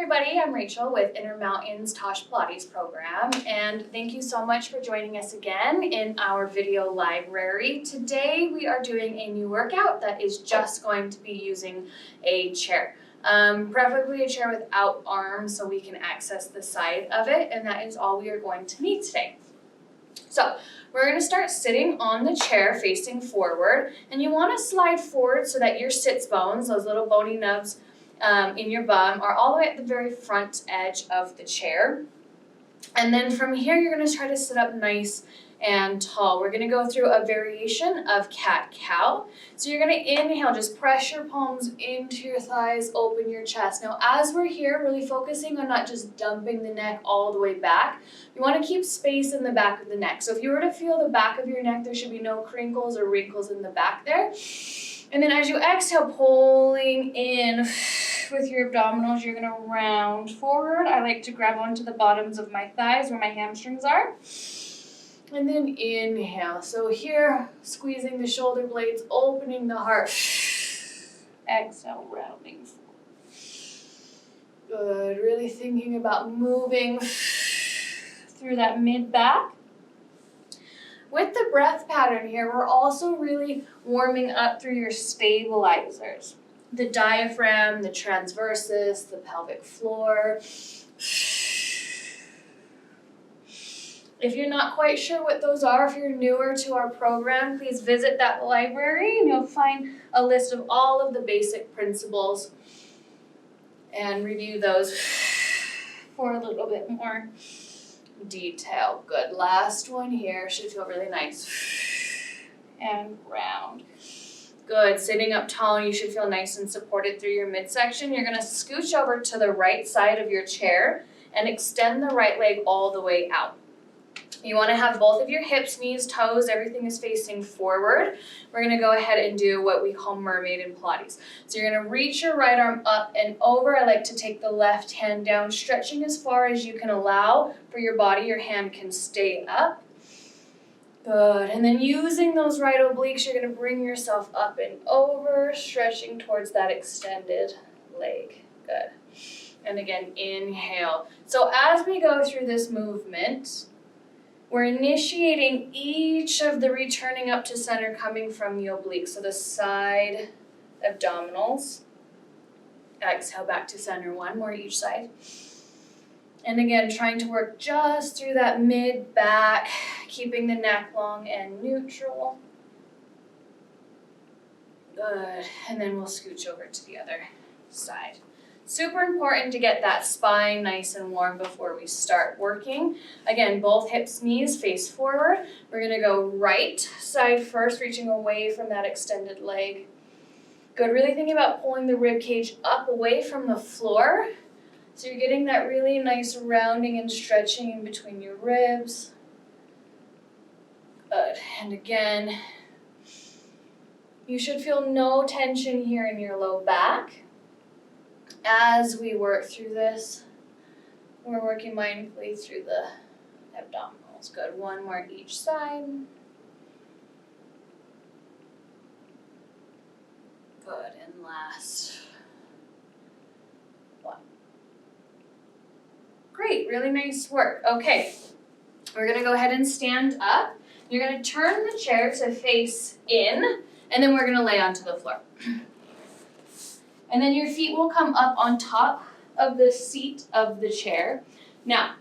everybody, I'm Rachel with Intermountain's TOSH Pilates program, and thank you so much for joining us again in our video library. Today we are doing a new workout that is just going to be using a chair. Preferably a chair without arms so we can access the side of it, and that is all we are going to need today. So we're going to start sitting on the chair facing forward, and you want to slide forward so that your sits bones, those little bony nubs in your bum, are all the way at the very front edge of the chair. And then from here you're going to try to sit up nice and tall. We're going to go through a variation of cat-cow. So you're going to inhale, just press your palms into your thighs, open your chest. Now as we're here, really focusing on not just dumping the neck all the way back, you want to keep space in the back of the neck. So if you were to feel the back of your neck, there should be no crinkles or wrinkles in the back there. And then as you exhale, pulling in with your abdominals, you're going to round forward. I like to grab onto the bottoms of my thighs where my hamstrings are. And then inhale. So here, squeezing the shoulder blades, opening the heart. Exhale, rounding forward. Good. Really thinking about moving through that mid-back. With the breath pattern here, we're also really warming up through your stabilizers. The diaphragm, the transversus, the pelvic floor. If you're not quite sure what those are, if you're newer to our program, please visit that library and you'll find a list of all of the basic principles and review those for a little bit more detail. Good. Last one here. Should feel really nice. And round. Good. Sitting up tall, you should feel nice and supported through your midsection. You're going to scooch over to the right side of your chair and extend the right leg all the way out. You want to have both of your hips, knees, toes, everything is facing forward. We're going to go ahead and do what we call mermaid in Pilates. So you're going to reach your right arm up and over. I like to take the left hand down, stretching as far as you can allow for your body. Your hand can stay up. Good. And then using those right obliques, you're going to bring yourself up and over, stretching towards that extended leg. Good. And again, inhale. So as we go through this movement, we're initiating each of the returning up to center coming from the obliques. So the side abdominals. Exhale back to center, one more each side. And again, trying to work just through that mid-back, keeping the neck long and neutral. Good. And then we'll scooch over to the other side. Super important to get that spine nice and warm before we start working. Again, both hips, knees face forward. We're going to go right side first, reaching away from that extended leg. Good. Really thinking about pulling the rib cage up away from the floor. So you're getting that really nice rounding and stretching in between your ribs. Good. And again, you should feel no tension here in your low back. As we work through this, we're working mindfully through the abdominals. Good. One more each side. Good. And last one. Great. Really nice work. Okay. We're going to go ahead and stand up. You're going to turn the chair to face in, and then we're going to lay onto the floor. And then your feet will come up on top of the seat of the chair. Now,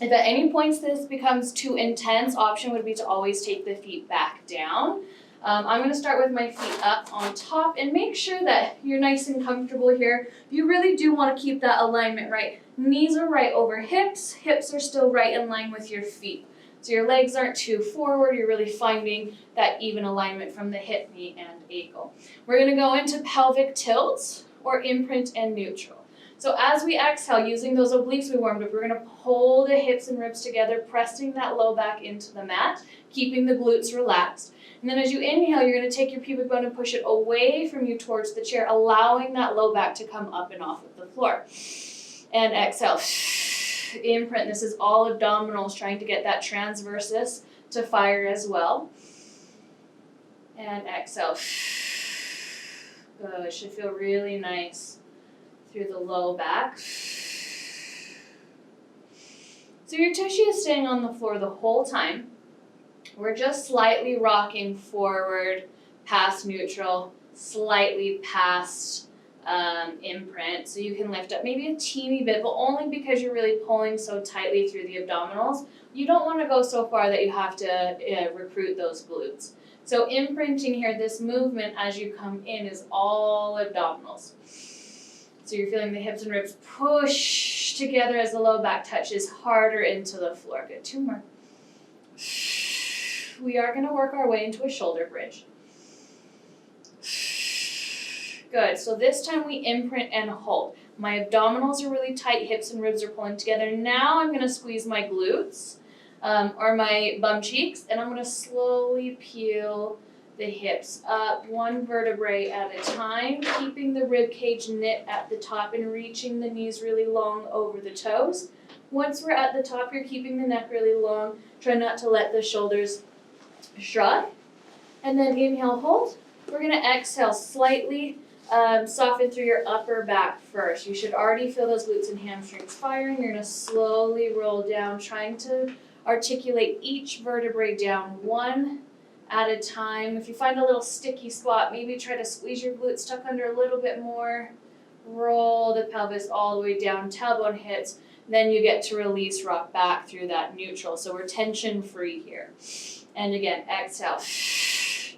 if at any points this becomes too intense, option would be to always take the feet back down. I'm going to start with my feet up on top and make sure that you're nice and comfortable here. You really do want to keep that alignment right. Knees are right over hips. Hips are still right in line with your feet. So your legs aren't too forward. You're really finding that even alignment from the hip, knee, and ankle. We're going to go into pelvic tilts or imprint and neutral. So as we exhale, using those obliques we warmed up, we're going to pull the hips and ribs together, pressing that low back into the mat, keeping the glutes relaxed. And then as you inhale, you're going to take your pubic bone and push it away from you towards the chair, allowing that low back to come up and off of the floor. And exhale. Imprint. This is all abdominals, trying to get that transversus to fire as well. And exhale. Good. Should feel really nice through the low back. So your tushy is staying on the floor the whole time. We're just slightly rocking forward, past neutral, slightly past imprint. So you can lift up maybe a teeny bit, but only because you're really pulling so tightly through the abdominals. You don't want to go so far that you have to recruit those glutes. So imprinting here, this movement as you come in is all abdominals. So you're feeling the hips and ribs push together as the low back touches harder into the floor. Good, 2 more. We are going to work our way into a shoulder bridge. Good, so this time we imprint and hold. My abdominals are really tight, hips and ribs are pulling together. Now I'm going to squeeze my glutes or my bum cheeks, and I'm going to slowly peel the hips up 1 vertebrae at a time, keeping the rib cage knit at the top and reaching the knees really long over the toes. Once we're at the top, you're keeping the neck really long. Try not to let the shoulders shrug. And then inhale, hold. We're going to exhale slightly. Soften through your upper back first. You should already feel those glutes and hamstrings firing. You're going to slowly roll down, trying to articulate each vertebrae down 1 at a time. If you find a little sticky spot, maybe try to squeeze your glutes tuck under a little bit more. Roll the pelvis all the way down, tailbone hits. Then you get to release, rock back through that neutral. So we're tension free here. And again, exhale.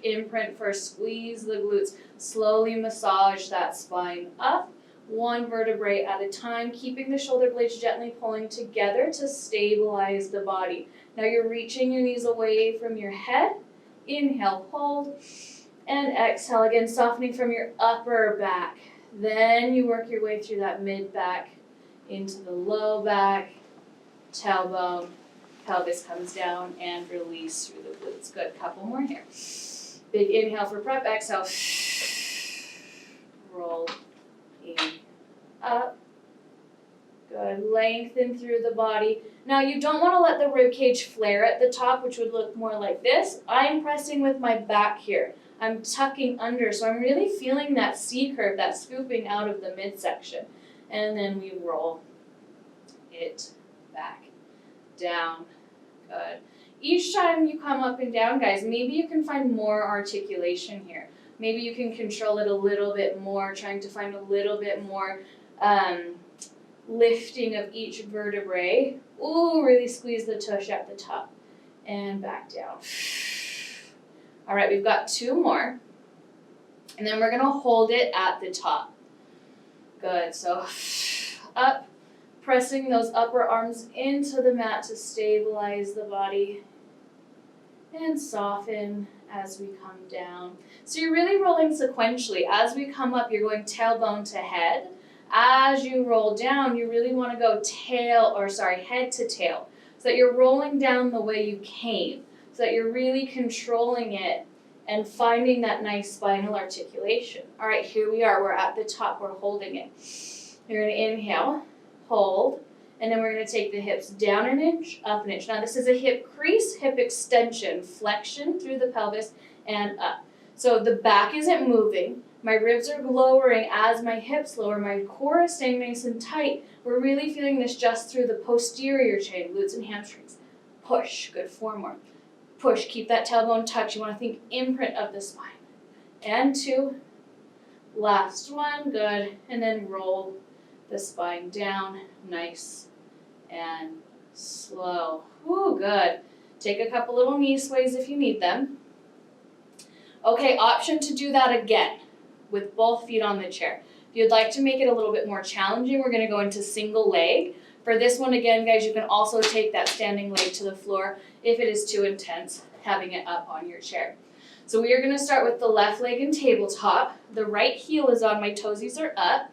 Imprint first, squeeze the glutes. Slowly massage that spine up, 1 vertebrae at a time, keeping the shoulder blades gently pulling together to stabilize the body. Now you're reaching your knees away from your head. Inhale, hold, and exhale again, softening from your upper back. Then you work your way through that mid back into the low back, tailbone, pelvis comes down, and release through the glutes. Good, couple more here. Big inhale for prep, exhale. Roll in, up. Good, lengthen through the body. Now you don't want to let the rib cage flare at the top, which would look more like this. I'm pressing with my back here. I'm tucking under, so I'm really feeling that C curve, that scooping out of the midsection. And then we roll it back, down. Good. Each time you come up and down, guys, maybe you can find more articulation here. Maybe you can control it a little bit more, trying to find a little bit more lifting of each vertebrae. Ooh, really squeeze the tush at the top. And back down. All right, we've got 2 more. And then we're going to hold it at the top. Good, so up, pressing those upper arms into the mat to stabilize the body. And soften as we come down. So you're really rolling sequentially. As we come up, you're going tailbone to head. As you roll down, you really want to go head to tail. So that you're rolling down the way you came. So that you're really controlling it and finding that nice spinal articulation. All right, here we are. We're at the top. We're holding it. You're going to inhale, hold, and then we're going to take the hips down an inch, up an inch. Now this is a hip crease, hip extension, flexion through the pelvis and up. So the back isn't moving. My ribs are lowering as my hips lower. My core is staying nice and tight. We're really feeling this just through the posterior chain, glutes and hamstrings. Push. Good, 4 more. Push. Keep that tailbone tucked. You want to think imprint of the spine. And 2. Last one. Good. And then roll the spine down. Nice and slow. Ooh, good. Take a couple little knee sways if you need them. Okay, option to do that again with both feet on the chair. If you'd like to make it a little bit more challenging, we're going to go into single leg. For this one, again, guys, you can also take that standing leg to the floor if it is too intense, having it up on your chair. So we are going to start with the left leg in tabletop. The right heel is on, my toesies are up.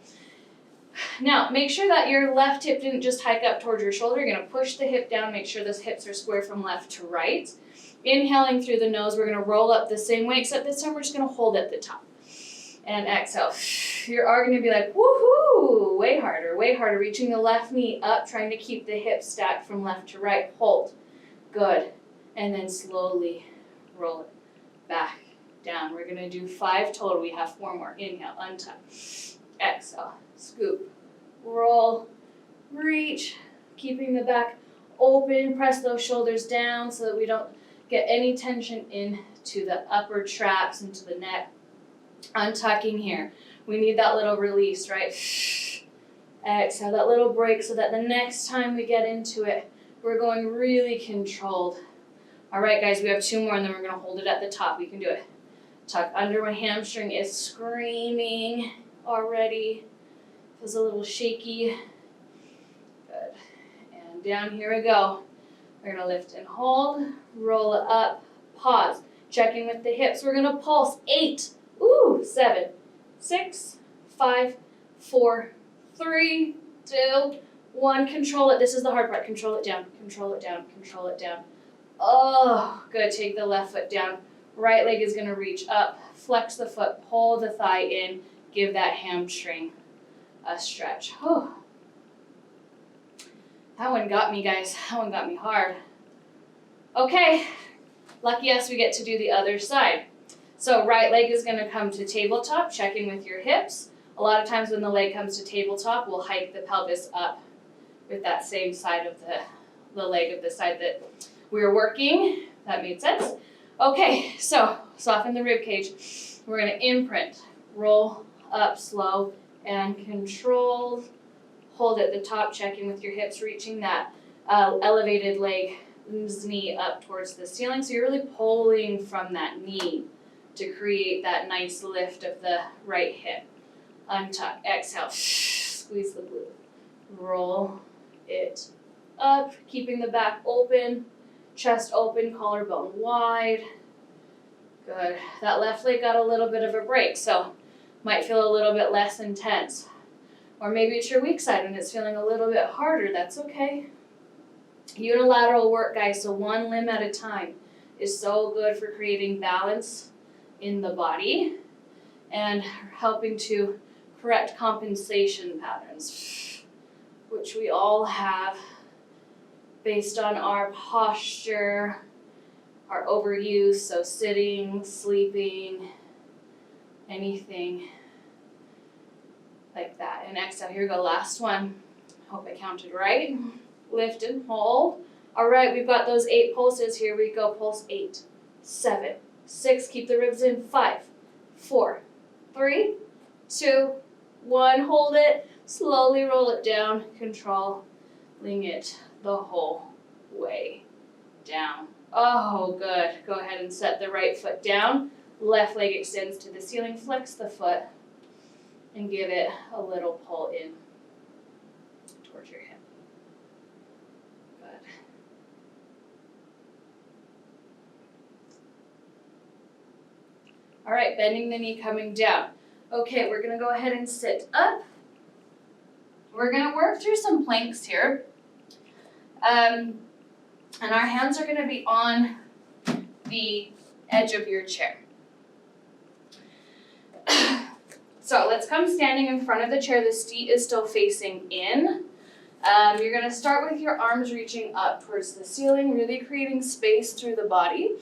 Now, make sure that your left hip didn't just hike up towards your shoulder. You're going to push the hip down, make sure those hips are square from left to right. Inhaling through the nose, we're going to roll up the same way, except this time we're just going to hold at the top. And exhale. You are going to be like, woohoo, way harder, reaching the left knee up, trying to keep the hips stacked from left to right. Hold. Good. And then slowly roll it back down. We're going to do 5 total. We have 4 more. Inhale, untuck. Exhale. scoop, roll, reach, keeping the back open, press those shoulders down so that we don't get any tension into the upper traps, into the neck. Untucking here. We need that little release, right? Exhale, that little break so that the next time we get into it, we're going really controlled. All right, guys, we have 2 more and then we're gonna hold it at the top. We can do it. Tuck under. My hamstring is screaming already. Feels a little shaky. Good. And down, here we go. We're gonna lift and hold, roll it up, pause. Checking with the hips. We're gonna pulse. 8, 7, 6, 5, 4, 3, 2, 1. Control it. This is the hard part. Control it down, control it down, control it down. Oh, good. Take the left foot down. Right leg is gonna reach up. Flex the foot, pull the thigh in, give that hamstring a stretch. Whew. That one got me, guys. That one got me hard. Okay, lucky us, we get to do the other side. So right leg is gonna come to tabletop, checking with your hips. A lot of times when the leg comes to tabletop, we'll hike the pelvis up with that same side of the leg of the side that we're working. That made sense? Okay, so soften the rib cage. We're gonna imprint, roll up slow and control. Hold at the top, checking with your hips, reaching that elevated leg's knee up towards the ceiling. So you're really pulling from that knee to create that nice lift of the right hip. Untuck, exhale, squeeze the glute. Roll it up, keeping the back open, chest open, collarbone wide. Good. That left leg got a little bit of a break, so might feel a little bit less intense. Or maybe it's your weak side and it's feeling a little bit harder. That's okay. Unilateral work, guys, so 1 limb at a time is so good for creating balance in the body and helping to correct compensation patterns, which we all have based on our posture, our overuse, so sitting, sleeping, anything like that. And exhale, here we go, last one. Hope I counted right. Lift and hold. All right, we've got those 8 pulses. Here we go, pulse 8, 7, 6, keep the ribs in, 5, 4, 3, 2, 1, hold it, slowly roll it down, controlling it the whole way down. Oh, good. Go ahead and set the right foot down. Left leg extends to the ceiling. Flex the foot and give it a little pull in towards your hip. Good. All right, bending the knee, coming down. Okay, we're gonna go ahead and sit up. We're gonna work through some planks here. And our hands are gonna be on the edge of your chair. So let's come standing in front of the chair. The seat is still facing in. You're gonna start with your arms reaching up towards the ceiling, really creating space through the body.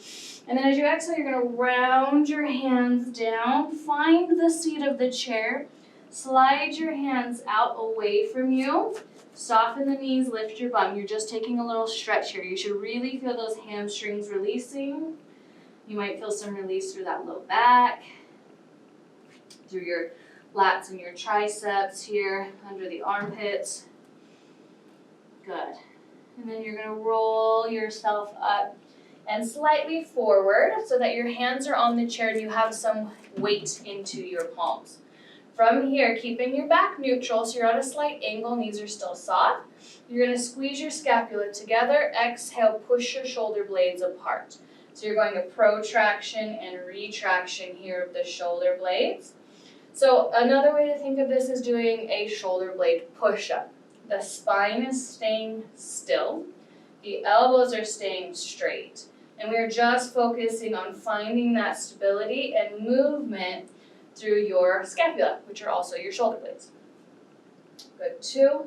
And then as you exhale, you're gonna round your hands down, find the seat of the chair, slide your hands out away from you, soften the knees, lift your bum. You're just taking a little stretch here. You should really feel those hamstrings releasing. You might feel some release through that low back, through your lats and your triceps here, under the armpits. Good. And then you're gonna roll yourself up and slightly forward so that your hands are on the chair and you have some weight into your palms. From here, keeping your back neutral, so you're at a slight angle, knees are still soft. You're gonna squeeze your scapula together. Exhale, push your shoulder blades apart. So you're going to protraction and retraction here of the shoulder blades. So another way to think of this is doing a shoulder blade push-up. The spine is staying still. The elbows are staying straight. And we're just focusing on finding that stability and movement through your scapula, which are also your shoulder blades. Good, 2.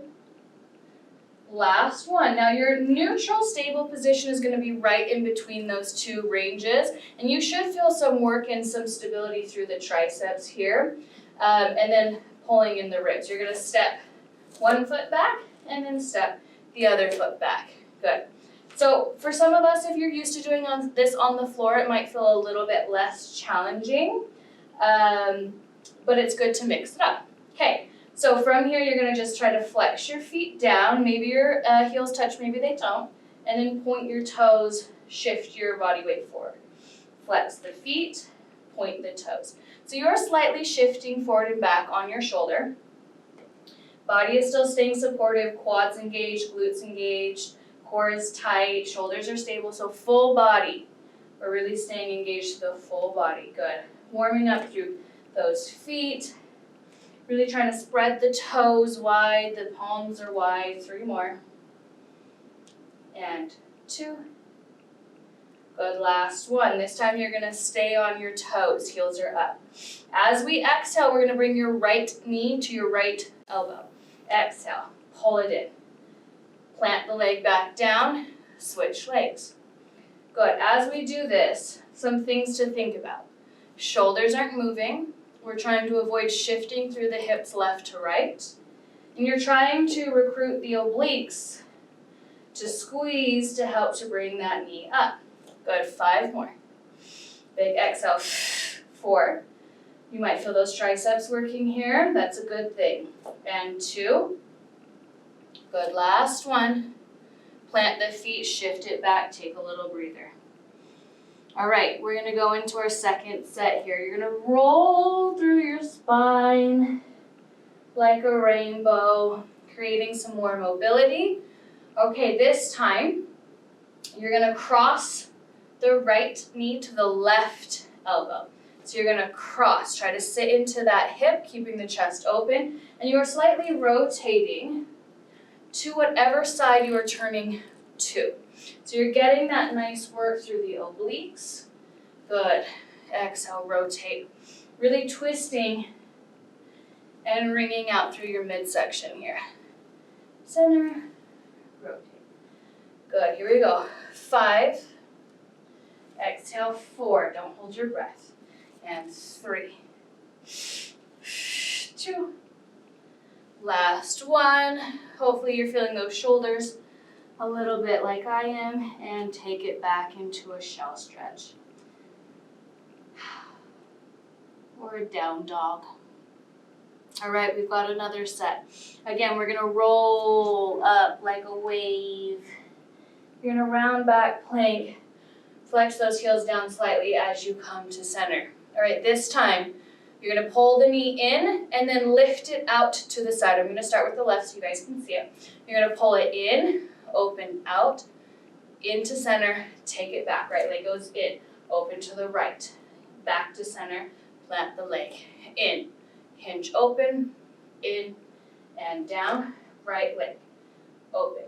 Last one. Now your neutral stable position is going to be right in between those 2 ranges. And you should feel some work and some stability through the triceps here. And then pulling in the ribs. You're gonna step one foot back and then step the other foot back. Good. So for some of us, if you're used to doing this on the floor, it might feel a little bit less challenging, but it's good to mix it up. Okay, so from here, you're gonna just try to flex your feet down. Maybe your heels touch, maybe they don't. And then point your toes, shift your body weight forward. Flex the feet, point the toes. So you're slightly shifting forward and back on your shoulder. Body is still staying supportive, quads engaged, glutes engaged, core is tight, shoulders are stable, so full body. We're really staying engaged to the full body. Good. Warming up through those feet. Really trying to spread the toes wide, the palms are wide. 3 more. And 2. Good, last 1. This time you're gonna stay on your toes, heels are up. As we exhale, we're gonna bring your right knee to your right elbow. Exhale, pull it in. Plant the leg back down, switch legs. Good, as we do this, some things to think about. Shoulders aren't moving. We're trying to avoid shifting through the hips left to right. And you're trying to recruit the obliques to squeeze to help to bring that knee up. Good, 5 more. Big exhale, 4. You might feel those triceps working here. That's a good thing. And 2. Good, last 1. Plant the feet, shift it back, take a little breather. All right, we're gonna go into our second set here. You're gonna roll through your spine like a rainbow, creating some more mobility. Okay, this time, you're gonna cross the right knee to the left elbow. So you're gonna cross, try to sit into that hip, keeping the chest open, and you are slightly rotating to whatever side you are turning to. So you're getting that nice work through the obliques. Good. Exhale, rotate. Really twisting and wringing out through your midsection here. Center, rotate. Good, here we go. 5. Exhale, 4. Don't hold your breath. And 3. 2. Last 1. Hopefully you're feeling those shoulders a little bit like I am, and take it back into a shell stretch. Or a down dog. All right, we've got another set. Again, we're gonna roll up like a wave. You're gonna round back plank. Flex those heels down slightly as you come to center. All right, this time, you're gonna pull the knee in and then lift it out to the side. I'm gonna start with the left so you guys can see it. You're gonna pull it in, open out, into center, take it back. Right leg goes in, open to the right, back to center, plant the leg, in, hinge open, in, and down, right leg, open,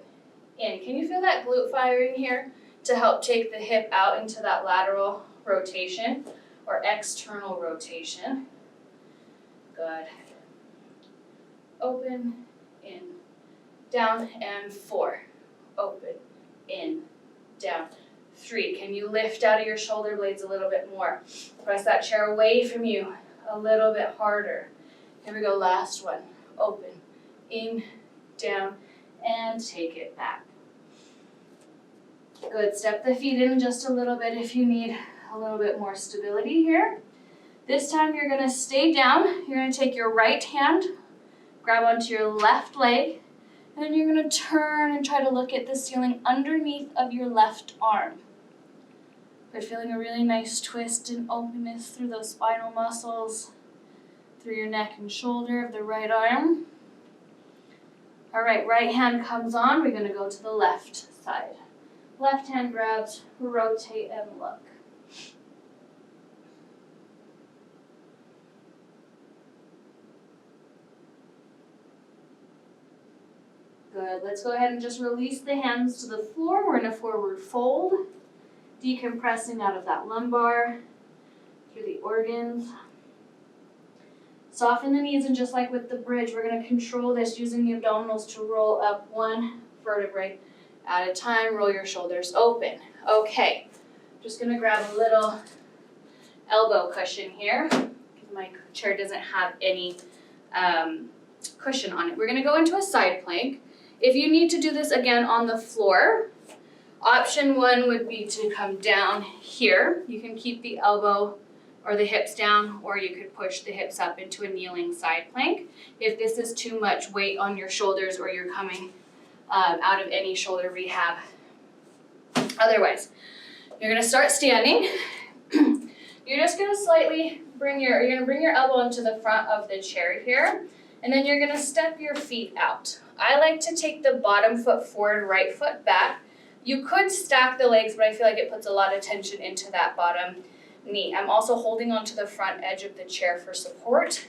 in. Can you feel that glute firing here to help take the hip out into that lateral rotation or external rotation? Good. Open, in, down, and 4. Open, in, down. 3. Can you lift out of your shoulder blades a little bit more? Press that chair away from you a little bit harder. Here we go, last 1. Open, in, down, and take it back. Good, step the feet in just a little bit if you need a little bit more stability here. This time you're gonna stay down. You're gonna take your right hand, grab onto your left leg, and then you're gonna turn and try to look at the ceiling underneath of your left arm. But feeling a really nice twist and openness through those spinal muscles, through your neck and shoulder of the right arm. All right, right hand comes on. We're gonna go to the left side. Left hand grabs, rotate and look. Good, let's go ahead and just release the hands to the floor. We're in a forward fold, decompressing out of that lumbar, through the organs. Soften the knees, and just like with the bridge, we're gonna control this using the abdominals to roll up 1 vertebrae at a time. Roll your shoulders open. Okay, just gonna grab a little elbow cushion here, because my chair doesn't have any cushion on it. We're gonna go into a side plank. If you need to do this again on the floor, option 1 would be to come down here. You can keep the elbow or the hips down, or you could push the hips up into a kneeling side plank. If this is too much weight on your shoulders or you're coming out of any shoulder rehab. Otherwise, you're gonna start standing. You're just gonna bring your elbow into the front of the chair here, and then you're gonna step your feet out. I like to take the bottom foot forward, right foot back. You could stack the legs, but I feel like it puts a lot of tension into that bottom knee. I'm also holding onto the front edge of the chair for support.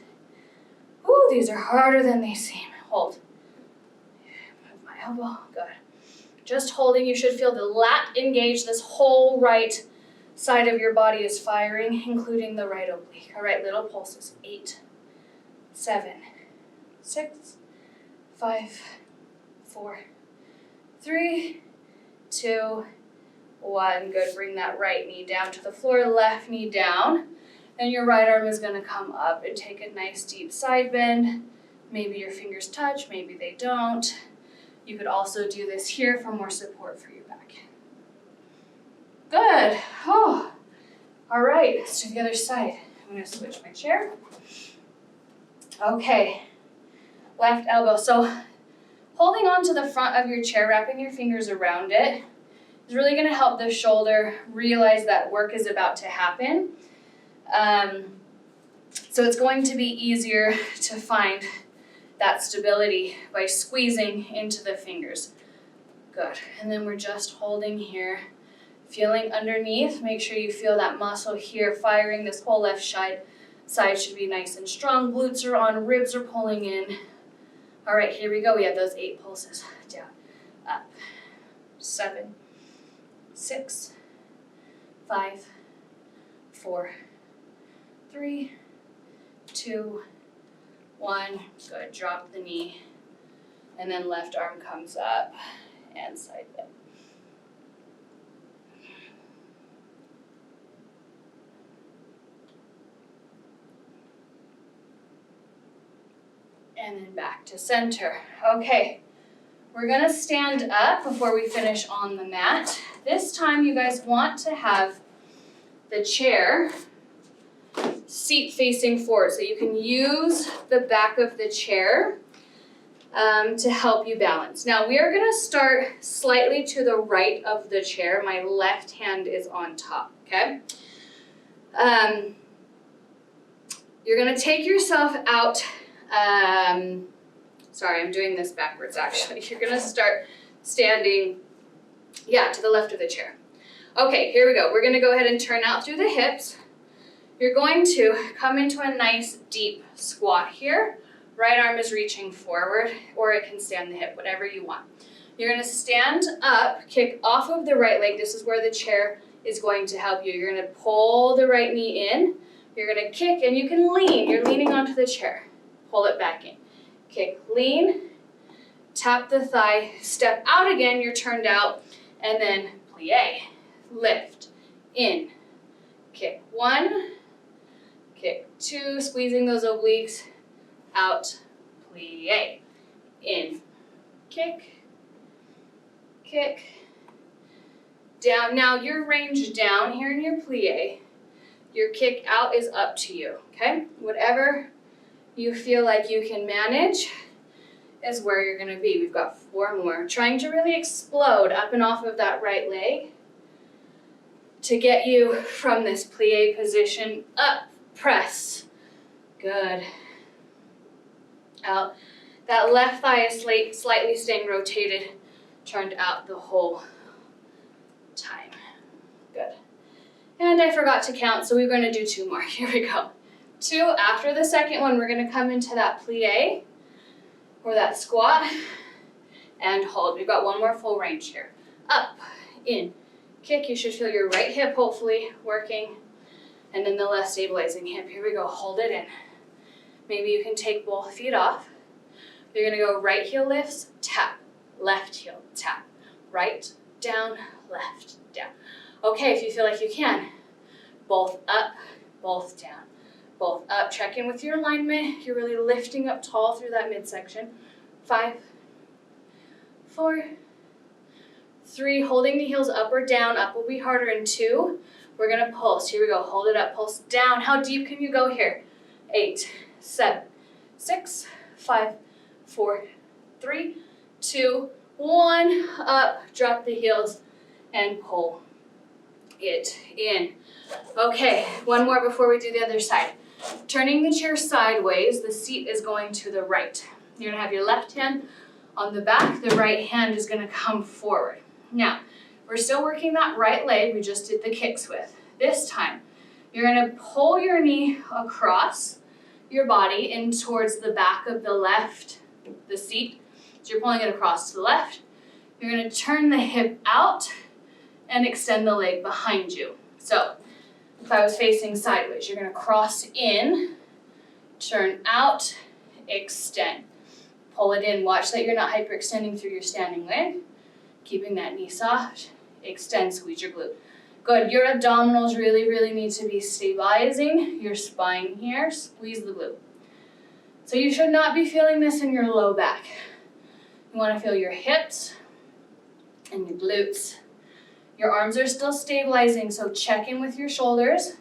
Ooh, these are harder than they seem. Hold. Move my elbow, good. Just holding, you should feel the lat engage. This whole right side of your body is firing, including the right oblique. All right, little pulses. 8, 7, 6, 5, 4, 3, 2, 1. Good, bring that right knee down to the floor, left knee down. Then your right arm is gonna come up and take a nice deep side bend. Maybe your fingers touch, maybe they don't. You could also do this here for more support for your back. Good. Oh. All right, let's do the other side. I'm gonna switch my chair. Okay, left elbow. So holding on to the front of your chair, wrapping your fingers around it, is really gonna help the shoulder realize that work is about to happen. So it's going to be easier to find that stability by squeezing into the fingers. Good, and then we're just holding here, feeling underneath. Make sure you feel that muscle here firing. This whole left side should be nice and strong. Glutes are on, ribs are pulling in. All right, here we go. We have those 8 pulses. Down, up, 7, 6, 5, 4, 3, 2, 1. Good, drop the knee. And then left arm comes up and side bend. And then back to center. Okay, we're gonna stand up before we finish on the mat. This time you guys want to have the chair seat facing forward, so you can use the back of the chair to help you balance. Now we are gonna start slightly to the right of the chair. My left hand is on top, okay? You're gonna take yourself out. Sorry, I'm doing this backwards actually. You're gonna start standing, to the left of the chair. Okay, here we go. We're gonna go ahead and turn out through the hips. You're going to come into a nice deep squat here. Right arm is reaching forward, or it can stand the hip, whatever you want. You're gonna stand up, kick off of the right leg. This is where the chair is going to help you. You're gonna pull the right knee in. You're gonna kick, and you can lean. You're leaning onto the chair. Pull it back in. Kick, lean, tap the thigh, step out again, you're turned out, and then plie, lift, in, kick 1, kick 2, squeezing those obliques, out, plie, in, kick, down. Now your range down here in your plie, your kick out is up to you, okay? Whatever you feel like you can manage is where you're gonna be. We've got 4 more. Trying to really explode up and off of that right leg to get you from this plie position up, press. Good. Out. That left thigh is slightly staying rotated, turned out the whole time. Good. And I forgot to count, so we're gonna do 2 more. Here we go. 2, after the second one, we're gonna come into that plie, or that squat, and hold. We've got 1 more full range here. Up, in, kick. You should feel your right hip hopefully working, and then the left stabilizing hip. Here we go, hold it in. Maybe you can take both feet off. You're gonna go right heel lifts, tap, left heel, tap, right, down, left, down. Okay, if you feel like you can, both up, both down. both up. Check in with your alignment. You're really lifting up tall through that midsection. 5, 4, 3, holding the heels up or down. Up will be harder in 2. We're gonna pulse. Here we go. Hold it up, pulse down. How deep can you go here? 8, 7, 6, 5, 4, 3, 2, 1. Up, drop the heels and pull it in. Okay, one more before we do the other side. Turning the chair sideways, the seat is going to the right. You're gonna have your left hand on the back, the right hand is gonna come forward. Now, we're still working that right leg we just did the kicks with. This time, you're gonna pull your knee across your body in towards the back of the seat. So you're pulling it across to the left. You're gonna turn the hip out and extend the leg behind you. So, if I was facing sideways, you're gonna cross in, turn out, extend. Pull it in, watch that you're not hyperextending through your standing leg. Keeping that knee soft, extend, squeeze your glute. Good, your abdominals really, really need to be stabilizing your spine here, squeeze the glute. So you should not be feeling this in your low back. You wanna feel your hips and your glutes. Your arms are still stabilizing, so check in with your shoulders.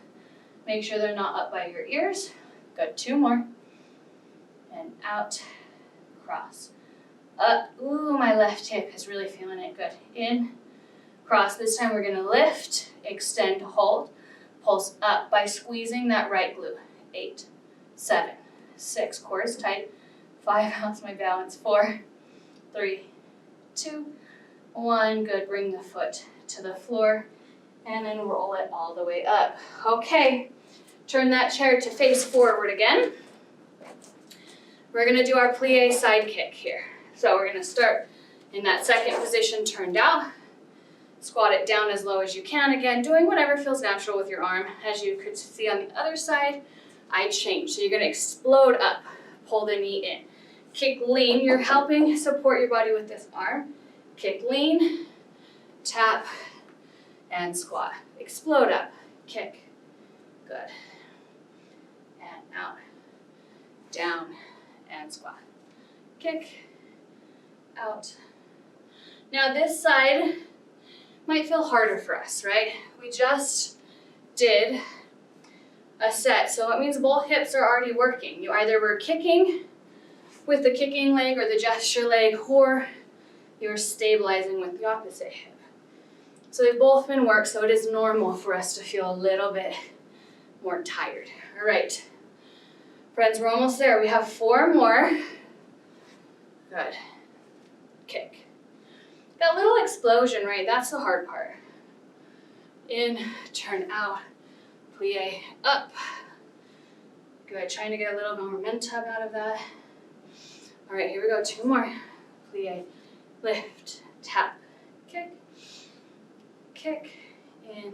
Make sure they're not up by your ears. Good, 2 more. And out, cross. Up, ooh, my left hip is really feeling it, good. In, cross, this time we're gonna lift, extend, hold. Pulse up by squeezing that right glute. 8, 7, 6, core is tight. 5, lost my balance. 4, 3, 2, 1, good, bring the foot to the floor, and then roll it all the way up. Okay, turn that chair to face forward again. We're gonna do our plie side kick here. So we're gonna start in that second position, turned out. Squat it down as low as you can. Again, doing whatever feels natural with your arm. As you could see on the other side, I changed. So you're gonna explode up, pull the knee in. Kick lean, you're helping support your body with this arm. Kick lean, tap, and squat. Explode up, kick, good. And out, down, and squat. Kick, out. Now this side might feel harder for us, right? We just did a set, so it means both hips are already working. You either were kicking with the kicking leg or the gesture leg, or you're stabilizing with the opposite hip. So they've both been worked, so it is normal for us to feel a little bit more tired. All right, friends, we're almost there. We have 4 more. Good. Kick. That little explosion, right? That's the hard part. In, turn out, plie up. Good, trying to get a little more momentum out of that. All right, here we go, 2 more. Plie, lift, tap, kick, kick, in.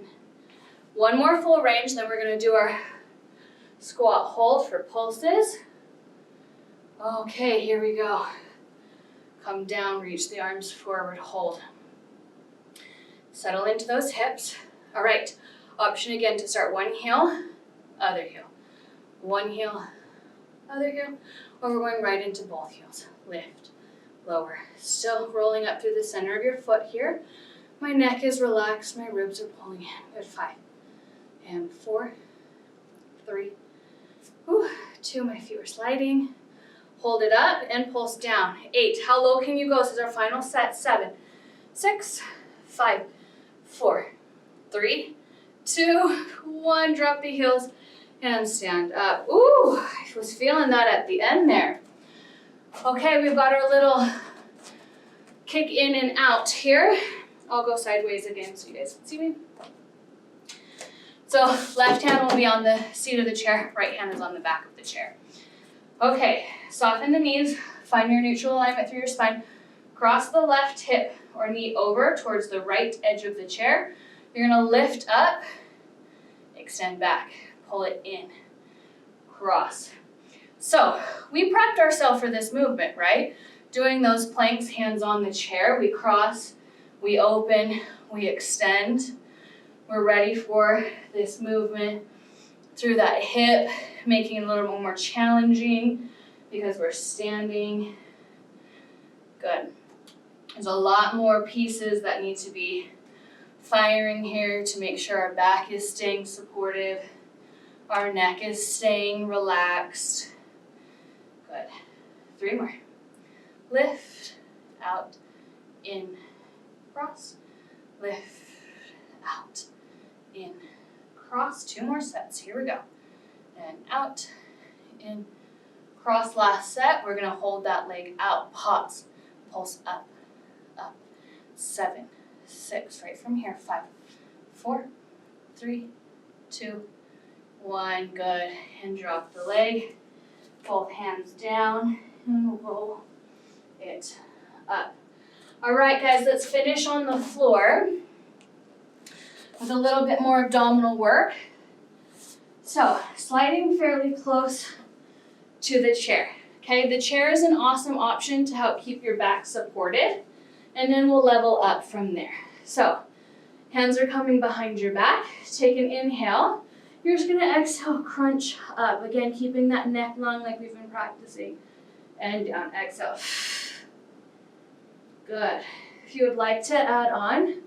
1 more full range, then we're gonna do our squat hold for pulses. Okay, here we go. Come down, reach the arms forward, hold. Settle into those hips. All right, option again to start one heel, other heel. One heel, other heel, or we're going right into both heels. Lift, lower. Still rolling up through the center of your foot here. My neck is relaxed, my ribs are pulling in. Good, 5, and 4, 3, 2, my feet are sliding. Hold it up and pulse down. 8, how low can you go? This is our final set. 7, 6, 5, 4, 3, 2, 1. Drop the heels and stand up. Ooh, I was feeling that at the end there. Okay, we've got our little kick in and out here. I'll go sideways again so you guys can see me. So left hand will be on the seat of the chair, right hand is on the back of the chair. Okay, soften the knees, find your neutral alignment through your spine. Cross the left hip or knee over towards the right edge of the chair. You're gonna lift up, extend back, pull it in, cross. So we prepped ourselves for this movement, right? Doing those planks, hands on the chair. We cross, we open, we extend. We're ready for this movement through that hip, making it a little bit more challenging because we're standing. Good. There's a lot more pieces that need to be firing here to make sure our back is staying supportive, our neck is staying relaxed. Good. 3 more. Lift, out, in, cross. Lift, out, in, cross. 2 more sets. Here we go. And out, in, cross. Last set. We're going to hold that leg out. Pause. Pulse up, up. 7, 6. Right from here. 5, 4, 3, 2, 1. Good. And drop the leg. Both hands down. And roll it up. All right, guys, let's finish on the floor with a little bit more abdominal work. So, sliding fairly close to the chair. Okay, the chair is an awesome option to help keep your back supported, and then we'll level up from there. So, hands are coming behind your back. Take an inhale. You're just going to exhale, crunch up. Again, keeping that neck long like we've been practicing. And down, exhale. Good. If you would like to add on,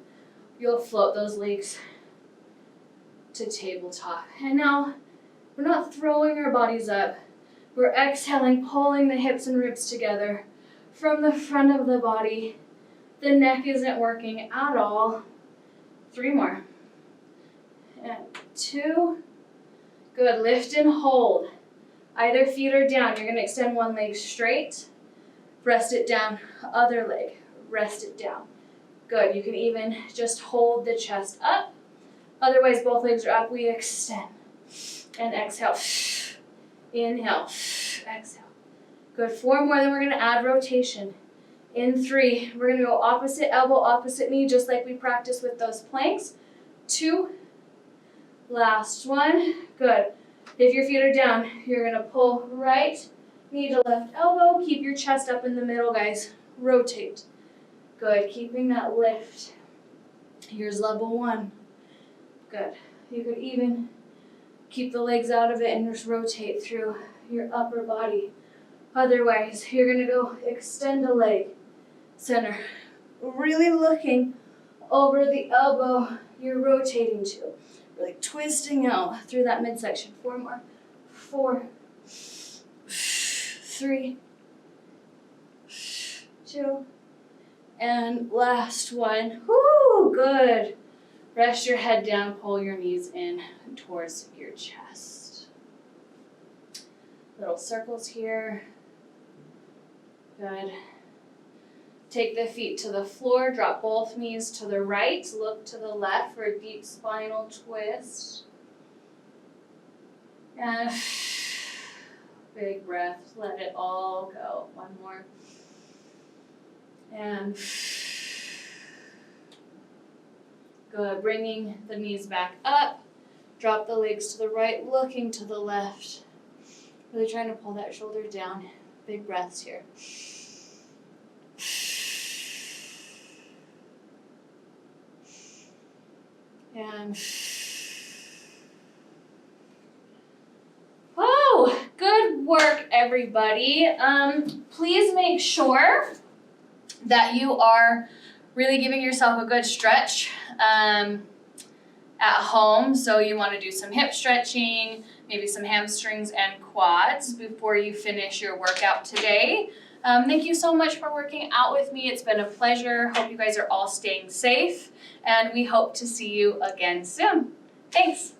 you'll float those legs to tabletop. And now, we're not throwing our bodies up. We're exhaling, pulling the hips and ribs together from the front of the body. The neck isn't working at all. 3 more. And 2. Good. Lift and hold. Either feet are down. You're going to extend one leg straight. Rest it down. Other leg. Rest it down. Good. You can even just hold the chest up. Otherwise, both legs are up. We extend. And exhale. Inhale. Exhale. Good. 4 more. Then we're going to add rotation. In 3. We're going to go opposite elbow, opposite knee, just like we practiced with those planks. 2. Last one. Good. If your feet are down, you're going to pull right knee to left elbow. Keep your chest up in the middle, guys. Rotate. Good. Keeping that lift. Here's level 1. Good. You could even keep the legs out of it and just rotate through your upper body. Otherwise, you're going to go extend a leg. Center. Really looking over the elbow you're rotating to. Really twisting out through that midsection. 4 more. 4, 3, 2, and last one. Whoo, good. Rest your head down, pull your knees in towards your chest. Little circles here. Good. Take the feet to the floor, drop both knees to the right, look to the left for a deep spinal twist. And big breath, let it all go. 1 more. And good, bringing the knees back up, drop the legs to the right, looking to the left. Really trying to pull that shoulder down. Big breaths here. And whoa, good work, everybody. Please make sure that you are really giving yourself a good stretch at home. So you want to do some hip stretching, maybe some hamstrings and quads before you finish your workout today. Thank you so much for working out with me. It's been a pleasure. Hope you guys are all staying safe, and we hope to see you again soon. Thanks.